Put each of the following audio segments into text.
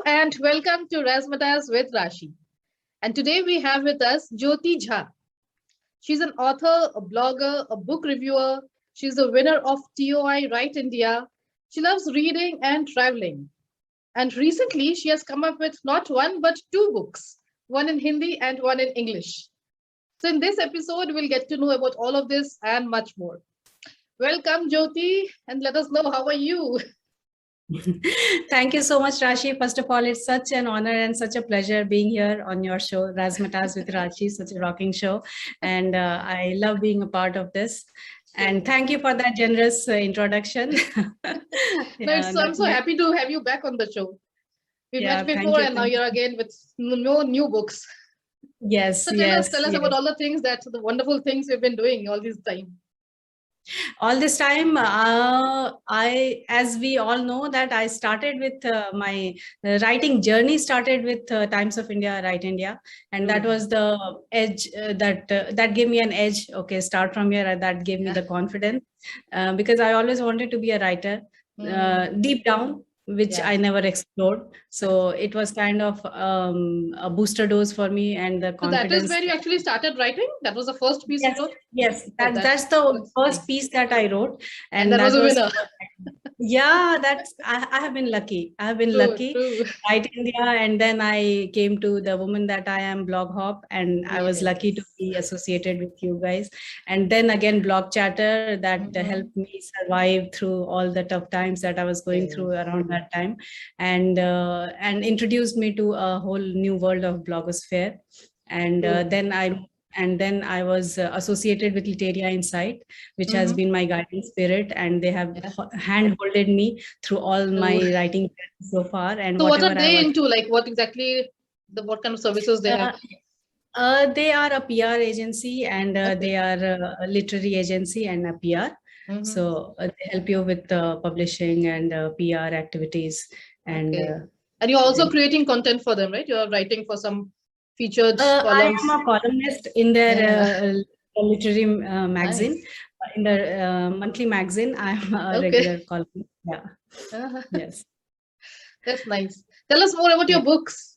and welcome to Razzmatazz with Rashi. And today we have with us Jyoti Jha. She's an author, a blogger, a book reviewer. She's the winner of TOI Write India. She loves reading and traveling. And recently she has come up with not one but two books, one in Hindi and one in English. So in this episode, we'll get to know about all of this and much more. Welcome, Jyoti, and let us know, how are you? Thank you so much, Rashi. First of all, it's such an honor and such a pleasure being here on your show, Razzmatazz with Rashi, such a rocking show. And I love being a part of this. And thank you for that generous introduction. I'm so happy to have you back on the show. We met before and now you're again with no new books. Yes. So tell us about all the things, the wonderful things we've been doing all this time. All this time, as we all know, that I started with my writing journey started with Times of India, Write India, and that was the edge that gave me an edge. Okay, start from here. That gave me the confidence because I always wanted to be a writer deep down, which I never explored. So it was kind of a booster dose for me, and the confidence. So that is where you actually started writing? That was the first piece you wrote? Yes, that's the first piece that I wrote. And that was a winner. Yeah, I have been lucky. I have been lucky. Write India, and then I came to the Woman That I Am blog hop, and I was lucky to be associated with you guys. And then again, Blog Chatter that helped me survive through all the tough times that I was going through around that time, and introduced me to a whole new world of blogosphere. And then I was associated with Literia Insight, which has been my guiding spirit, and they have hand-holded me through all my writing so far. And so what are they into? Like what exactly, what kind of services they have? They are a PR agency, and they are a literary agency and a PR. So they help you with publishing and PR activities. And you're also creating content for them, right? You're writing for some featured columns. I am a columnist in their literary magazine. Nice. In their monthly magazine, I'm a regular columnist. Yeah. Yes. That's nice. Tell us more about your books.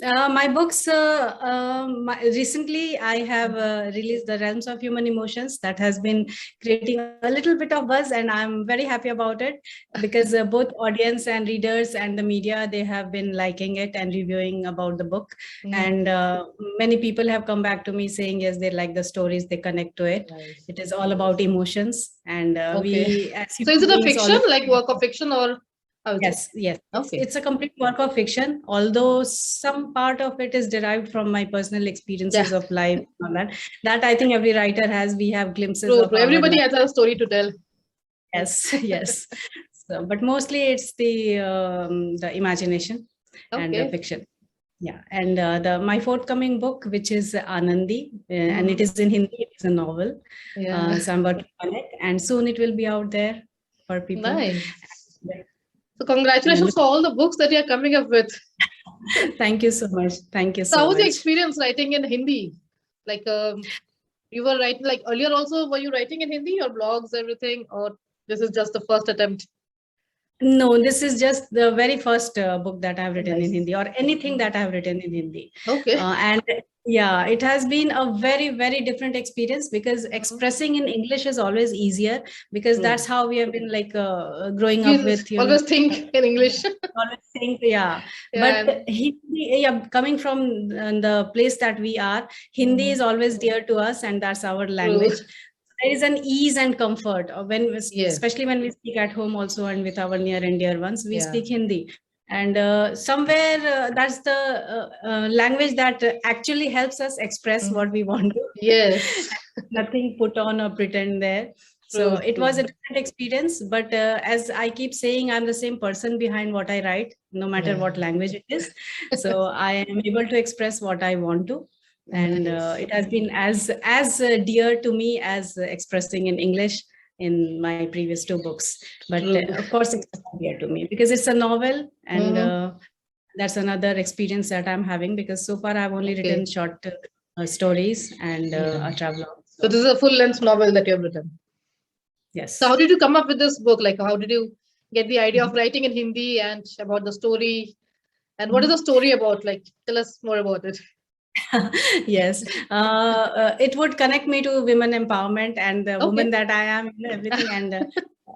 My books, recently I have released The Realms of Human Emotions. That has been creating a little bit of buzz, and I'm very happy about it because both audience and readers and the media, they have been liking it and reviewing about the book. And many people have come back to me saying, yes, they like the stories, they connect to it. Nice. It is all about emotions. And so is it a fiction, like work of fiction, or? Yes. It's a complete work of fiction, although some part of it is derived from my personal experiences of life. That I think every writer has. We have glimpses of everybody has a story to tell. Yes. So, but mostly it's the imagination and the fiction. Yeah, and my forthcoming book, which is Anandi, and it is in Hindi. It is a novel. So I'm working on it, and soon it will be out there for people. Nice. So congratulations for all the books that you're coming up with. Thank you so much. Thank you so much. How was your experience writing in Hindi? Like you were writing, like earlier also, were you writing in Hindi, your blogs, everything, or this is just the first attempt? No, this is just the very first book that I've written in Hindi, or anything that I've written in Hindi. And yeah, it has been a very, very different experience because expressing in English is always easier because that's how we have been like growing up with. Always think in English. Always think, But Hindi, coming from the place that we are, Hindi is always dear to us, and that's our language. There is an ease and comfort when, especially when we speak at home also and with our near and dear ones, we speak Hindi. And somewhere that's the language that actually helps us express what we want to. Yes. Nothing put on or pretend there. So it was a different experience, but as I keep saying, I'm the same person behind what I write, no matter what language it is. So I am able to express what I want to. And it has been as dear to me as expressing in English in my previous two books. But of course, it's dear to me because it's a novel, and that's another experience that I'm having because so far I've only written short stories and a traveler. So this is a full-length novel that you have written. Yes. So how did you come up with this book? Like, how did you get the idea of writing in Hindi and about the story? And what is the story about? Like, tell us more about it. Yes, it would connect me to women empowerment and the woman that I am, everything. And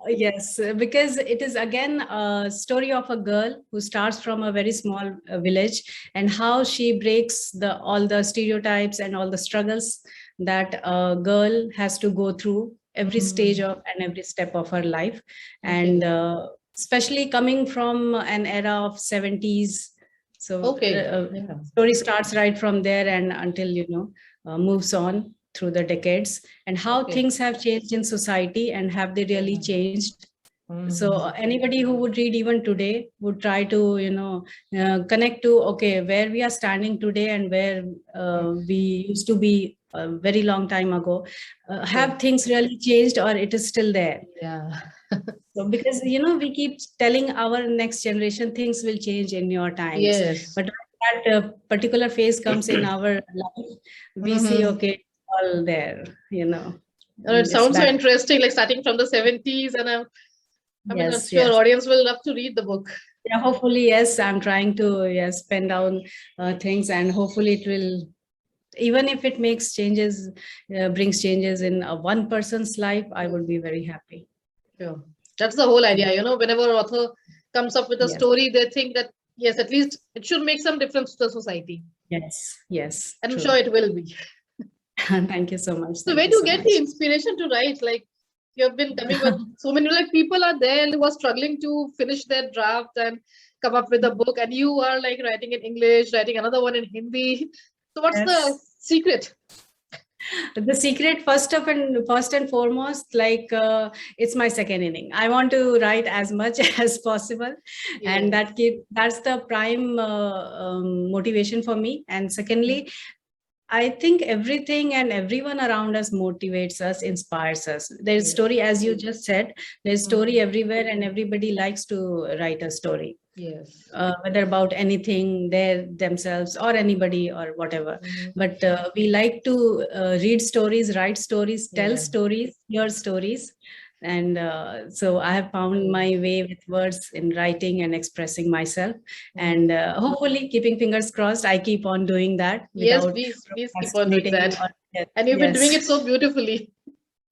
yes, because it is again a story of a girl who starts from a very small village, and how she breaks all the stereotypes and all the struggles that a girl has to go through every stage of and every step of her life. And especially coming from an era of 70s. So story starts right from there and until, moves on through the decades, and how things have changed in society, and have they really changed. So anybody who would read even today would try to, connect to, okay, where we are standing today and where we used to be a very long time ago. Have things really changed, or it is still there? Yeah. So because, we keep telling our next generation things will change in your times. Yes. But when that particular phase comes in our life, we see, okay, all there, It sounds so interesting, like starting from the 70s, and I'm sure audience will love to read the book. Yeah, hopefully, yes. I'm trying to pen down things, and hopefully it will, even if it makes changes, brings changes in one person's life, I would be very happy. Sure. That's the whole idea. Whenever an author comes up with a story, they think that, yes, at least it should make some difference to the society. Yes. And I'm sure it will be. Thank you so much. So where do you get the inspiration to write? Like, you have been coming with so many, like, people are there who are struggling to finish their draft and come up with a book, and you are like writing in English, writing another one in Hindi. So what's the secret? The secret, first and foremost, like, it's my second inning. I want to write as much as possible, and that's the prime motivation for me. And secondly, I think everything and everyone around us motivates us, inspires us. There's story, as you just said, there's story everywhere, and everybody likes to write a story. Yes. Whether about anything, themselves or anybody or whatever. But we like to read stories, write stories, tell stories, hear stories. And so I have found my way with words in writing and expressing myself. And hopefully, keeping fingers crossed, I keep on doing that. Yes, please keep on doing that. And you've been doing it so beautifully.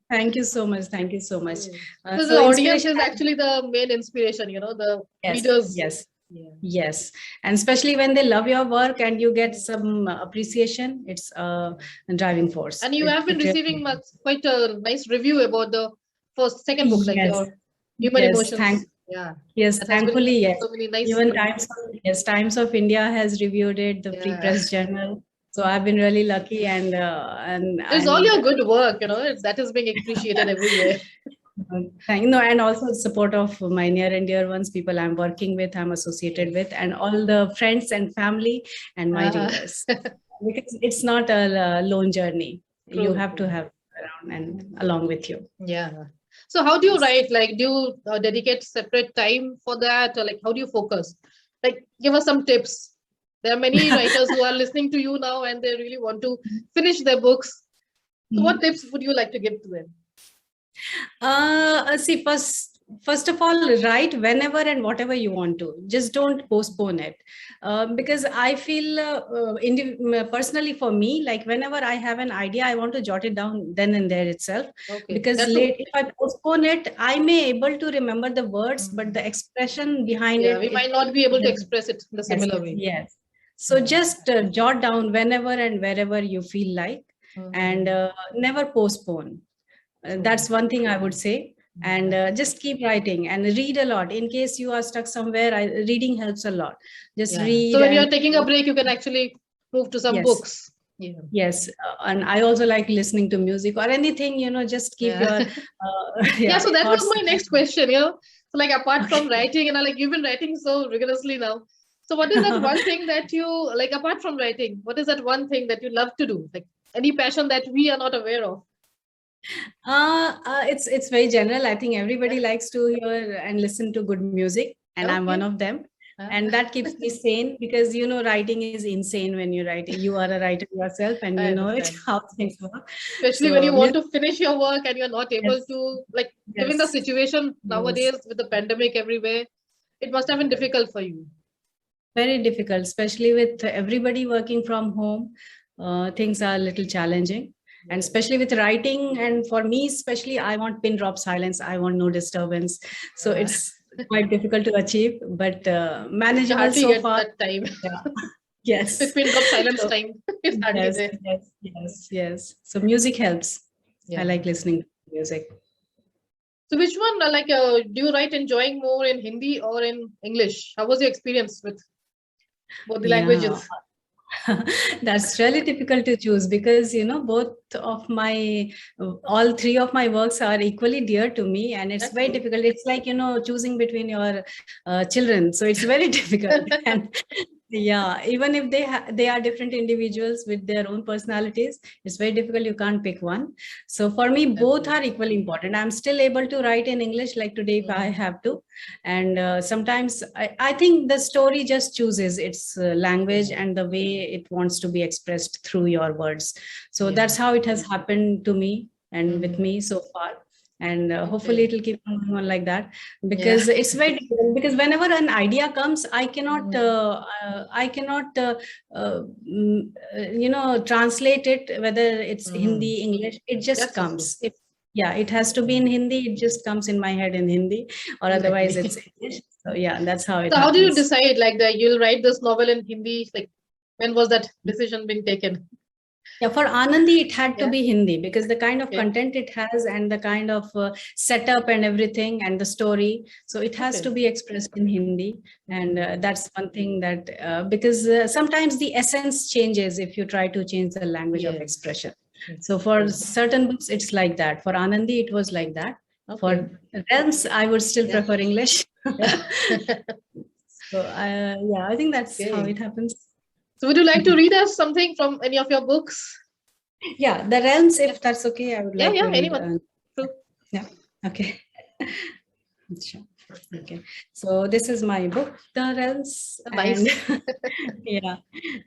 Thank you so much. Thank you so much. So the audience is actually the main inspiration, the readers. Yes. And especially when they love your work and you get some appreciation, it's a driving force. And you have been receiving quite a nice review about the second book, like your Human Emotions. Yes, thankfully, yes. So many nice even Times of India has reviewed it, the Free Press Journal. So I've been really lucky, and it's all your good work, that is being appreciated everywhere. And also support of my near and dear ones, people I'm working with, I'm associated with, and all the friends and family and my readers. Because it's not a lone journey. You have to have around and along with you. Yeah. So how do you write? Like, do you dedicate separate time for that, or like how do you focus? Like, give us some tips. There are many writers who are listening to you now, and they really want to finish their books. So what tips would you like to give to them? See, first of all, write whenever and whatever you want to. Just don't postpone it, because I feel personally for me, like whenever I have an idea, I want to jot it down then and there itself. Because if I postpone it, I may able to remember the words, but the expression behind it, we might not be able to express it in a similar way. Yes. So just jot down whenever and wherever you feel like, and never postpone. That's one thing I would say. And just keep writing and read a lot. In case you are stuck somewhere, reading helps a lot. Just read. So when you're taking a break, you can actually move to some books. Yes, and I also like listening to music or anything, just keep your so that was my next question. So like, apart from writing, like, you've been writing so rigorously now. So what is that one thing that you like apart from writing? What is that one thing that you love to do? Like any passion that we are not aware of? It's very general. I think everybody likes to hear and listen to good music, and I'm one of them. And that keeps me sane, because writing is insane when you're writing. You are a writer yourself, and you know it, how things work. Especially when you want to finish your work and you're not able to, like, given the situation nowadays with the pandemic everywhere, it must have been difficult for you. Very difficult, especially with everybody working from home. Things are a little challenging. And especially with writing, and for me, especially, I want pin drop silence. I want no disturbance. So it's quite difficult to achieve, but manageable so far. That time. Yeah. Yes. With pin drop silence So, time. It's hardly yes, there. yes. So music helps. Yeah. I like listening to music. So which one, do you write enjoying more in Hindi or in English? How was your experience with both the languages? That's really difficult to choose because, both of my, all three of my works are equally dear to me, and it's very difficult. It's like, choosing between your children. So it's very difficult. And yeah, even if they are different individuals with their own personalities, it's very difficult. You can't pick one. So for me, both are equally important. I'm still able to write in English, like today if I have to. And sometimes I think the story just chooses its language and the way it wants to be expressed through your words. So that's how it has happened to me and with me so far. And hopefully it will keep on like that, because it's very difficult, because whenever an idea comes, I cannot translate it, whether it's Hindi, English, it just comes. It has to be in Hindi. It just comes in my head in Hindi, or otherwise it's English. So yeah, that's how it happens. How do you decide, like, that you'll write this novel in Hindi? Like, when was that decision being taken? Yeah, for Anandi, it had to be Hindi, because the kind of content it has and the kind of setup and everything and the story. So it has to be expressed in Hindi. And that's one thing that, because sometimes the essence changes if you try to change the language of expression. So for certain books, it's like that. For Anandi, it was like that. For Realms, I would still prefer English. So I think that's how it happens. So would you like to read us something from any of your books? Yeah, The Realms, if that's okay, I would like to read. Anyone. Yeah, okay. Sure. Okay, so this is my book, The Realms. Nice. And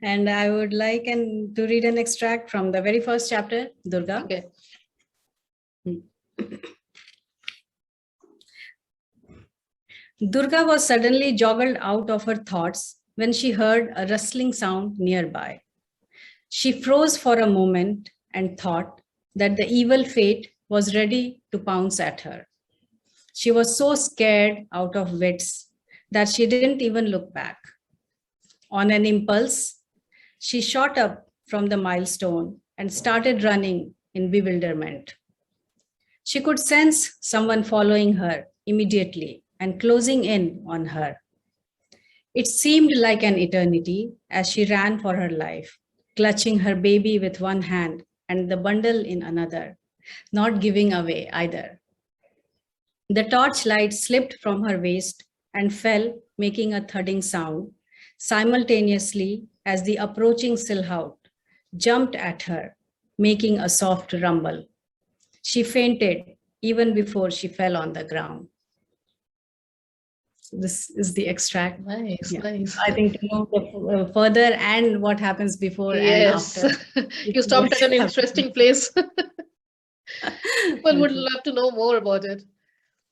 and I would like to read an extract from the very first chapter, Durga. Okay. Durga was suddenly joggled out of her thoughts when she heard a rustling sound nearby. She froze for a moment and thought that the evil fate was ready to pounce at her. She was so scared out of wits that she didn't even look back. On an impulse, she shot up from the milestone and started running in bewilderment. She could sense someone following her immediately and closing in on her. It seemed like an eternity as she ran for her life, clutching her baby with one hand and the bundle in another, not giving away either. The torchlight slipped from her waist and fell, making a thudding sound, simultaneously as the approaching silhouette jumped at her, making a soft rumble. She fainted even before she fell on the ground. So this is the extract. Nice. I think to know further and what happens before and after. You stopped at an interesting place. People would love to know more about it.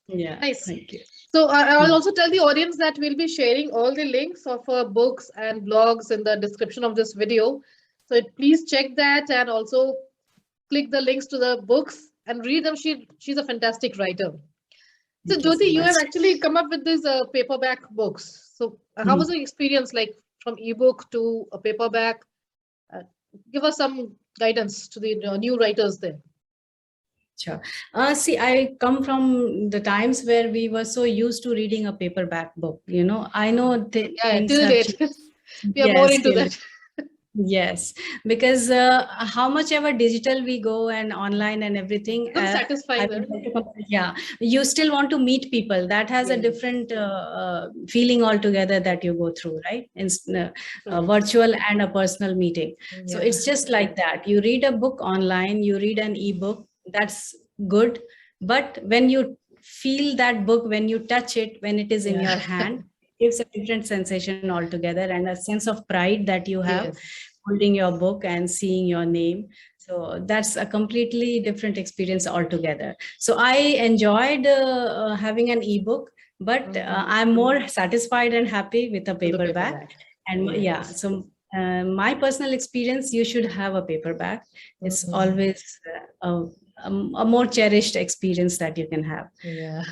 Yeah. Nice. Thank you. So I'll also tell the audience that we'll be sharing all the links of her books and blogs in the description of this video. So please check that and also click the links to the books and read them. She's a fantastic writer. So Jyoti, you have actually come up with these paperback books. So how was the experience, like from ebook to a paperback? Give us some guidance to the new writers there. Sure. See, I come from the times where we were so used to reading a paperback book. I know till date we are more into that. Yes, because how much ever digital we go and online and everything, you still want to meet people. That has a different feeling altogether that you go through, right? In virtual and a personal meeting. So it's just like that. You read a book online, you read an ebook, that's good. But when you feel that book, when you touch it, when it is in your hand, gives a different sensation altogether, and a sense of pride that you have holding your book and seeing your name. So that's a completely different experience altogether. So I enjoyed having an ebook, but I'm more satisfied and happy with a paperback. And yeah, so my personal experience, you should have a paperback. It's always a more cherished experience that you can have. Yeah.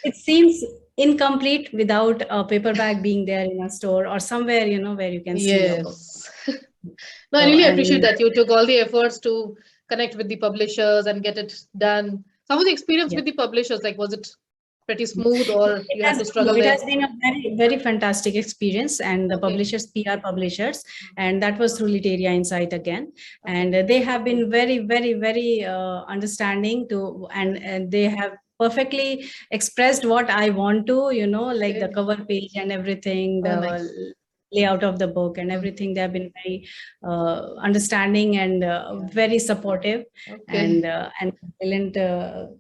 It seems incomplete without a paperback being there in a store or somewhere, where you can see your book. No, I really appreciate that you took all the efforts to connect with the publishers and get it done. How was the experience with the publishers? Like, was it pretty smooth, or you had to struggle it there? has been a very, very fantastic experience, and the publishers, PR publishers, and that was through Literia Insight again. And they have been very, very, very understanding to, and they have perfectly expressed what I want to, like the cover page and everything, the layout of the book and everything. They have been very understanding and very supportive, and brilliant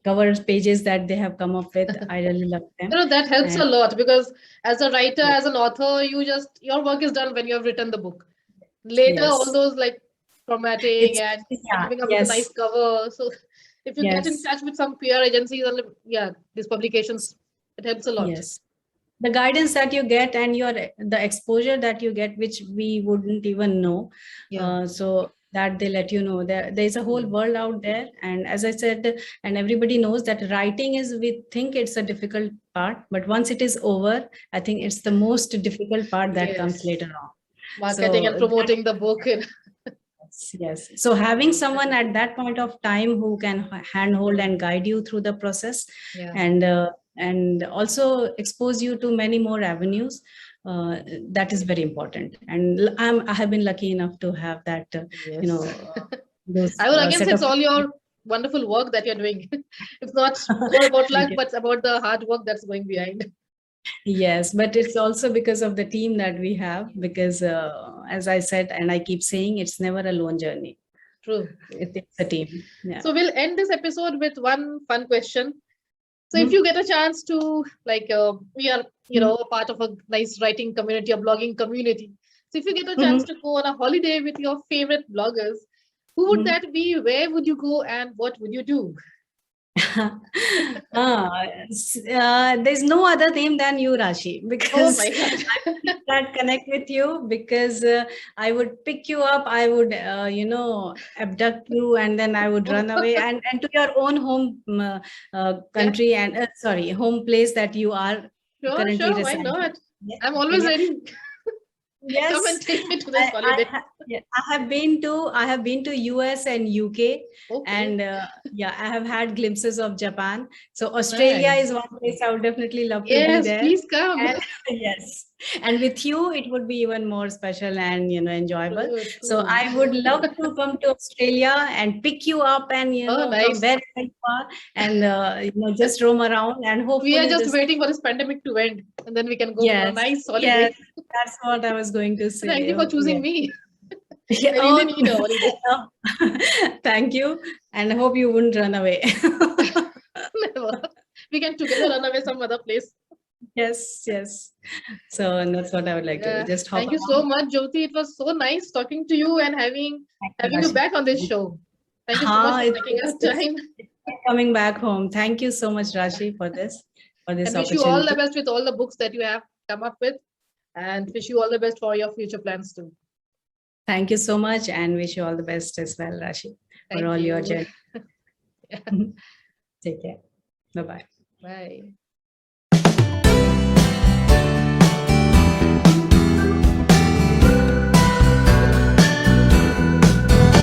cover pages that they have come up with. I really love them. That helps a lot, because as a writer, as an author, your work is done when you have written the book. Later, all those like formatting and coming up with a nice cover. So if you get in touch with some PR agencies and these publications, it helps a lot. Yes. The guidance that you get and the exposure that you get, which we wouldn't even know. So that they let you know there's a whole world out there. And as I said, and everybody knows that writing is, we think it's a difficult part, but once it is over, I think it's the most difficult part that comes later on. Marketing and promoting the book. Yes. So having someone at that point of time who can handhold and guide you through the process, and also expose you to many more avenues, that is very important. And I have been lucky enough to have that, those, I will again say it's all your wonderful work that you're doing. It's not more about luck, but about the hard work that's going behind. Yes, but it's also because of the team that we have, because as I said, and I keep saying, it's never a lone journey. True. It's a team. Yeah. So we'll end this episode with one fun question. So if you get a chance to, like, we are, a part of a nice writing community, a blogging community. So if you get a chance to go on a holiday with your favorite bloggers, who would that be? Where would you go, and what would you do? There's no other name than you, Rashi, because I can't connect with you, because I would pick you up, I would abduct you, and then I would run away and to your own home country and home place that you are currently residing. Why not? I'm always ready. Yes, come and take me to this holiday. I have been to US and UK, and I have had glimpses of Japan. So Australia is one place I would definitely love to be there. Please come. And, and with you, it would be even more special and enjoyable. True. So I would love to come to Australia and pick you up and from wherever you are, and just roam around, and hopefully we are just waiting for this pandemic to end, and then we can go for a nice holiday. Yes, that's what I was going to say. Thank you for choosing me. I really need a holiday. Thank you, and I hope you wouldn't run away. Never. We can together run away some other place. Yes. So that's what I would like to do. Just hop Thank you so much, Jyoti. It was so nice talking to you and having you back on this show. Thank you so much for taking us time. Coming back home. Thank you so much, Rashi, for this opportunity. Wish you all the best with all the books that you have come up with, and wish you all the best for your future plans too. Thank you so much, and wish you all the best as well, Rashi, for all your journey. Take care. Bye-bye. Bye.